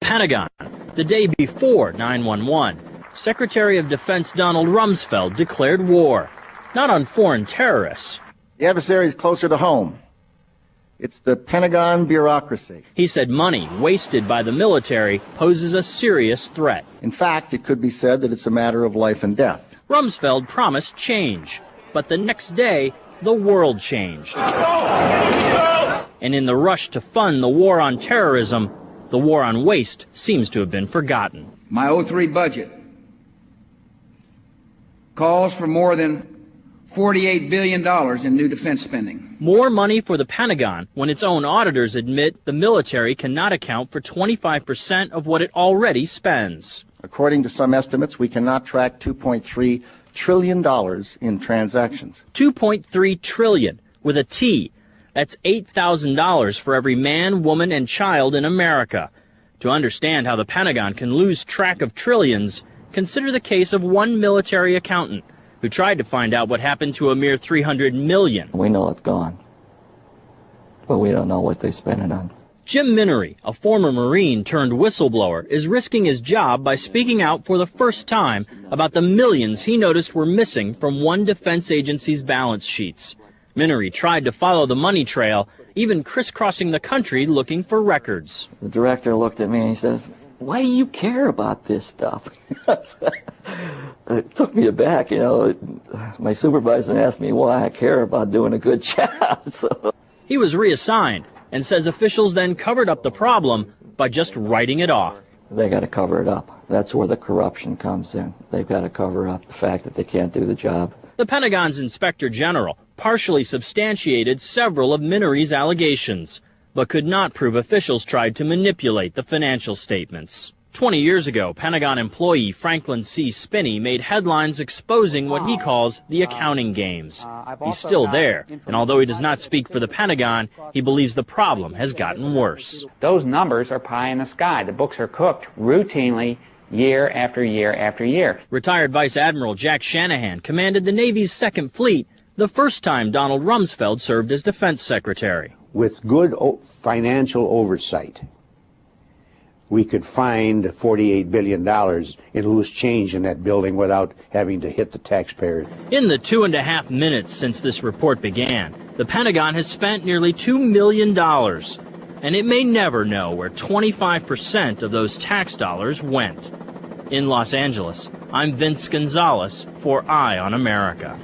Pentagon, the day before 9/11, Secretary of Defense Donald Rumsfeld declared war, not on foreign terrorists. The adversary is closer to home. It's the Pentagon bureaucracy. He said money wasted by the military poses a serious threat. In fact, it could be said that it's a matter of life and death. Rumsfeld promised change, but the next day, the world changed. And in the rush to fund the war on terrorism, the war on waste seems to have been forgotten. My '03 budget calls for more than $48 billion in new defense spending. More money for the Pentagon when its own auditors admit the military cannot account for 25% of what it already spends. According to some estimates, we cannot track $2.3 trillion in transactions. $2.3 trillion with a T. That's $8,000 for every man, woman, and child in America. To understand how the Pentagon can lose track of trillions, consider the case of one military accountant who tried to find out what happened to a mere $300 million. We know it's gone, but we don't know what they spent it on. Jim Minery, a former Marine turned whistleblower, is risking his job by speaking out for the first time about the millions he noticed were missing from one defense agency's balance sheets. Minery tried to follow the money trail, even crisscrossing the country looking for records. The director looked at me and he says, "Why do you care about this stuff?" It took me aback, you know. My supervisor asked me why I care about doing a good job. So he was reassigned and says officials then covered up the problem by just writing it off. They got to cover it up. That's where the corruption comes in. They've got to cover up the fact that they can't do the job. The Pentagon's Inspector General partially substantiated several of Minery's allegations, but could not prove officials tried to manipulate the financial statements. 20 years ago, Pentagon employee Franklin C. Spinney made headlines exposing what he calls the accounting games. He's still there, and although he does not speak for the Pentagon, he believes the problem has gotten worse. Those numbers are pie in the sky. The books are cooked routinely year after year after year. Retired Vice Admiral Jack Shanahan commanded the Navy's Second Fleet the first time Donald Rumsfeld served as Defense Secretary. With good financial oversight, we could find $48 billion in loose change in that building without having to hit the taxpayers. In the 2.5 minutes since this report began, the Pentagon has spent nearly $2 million, and it may never know where 25% of those tax dollars went. In Los Angeles, I'm Vince Gonzalez for Eye on America.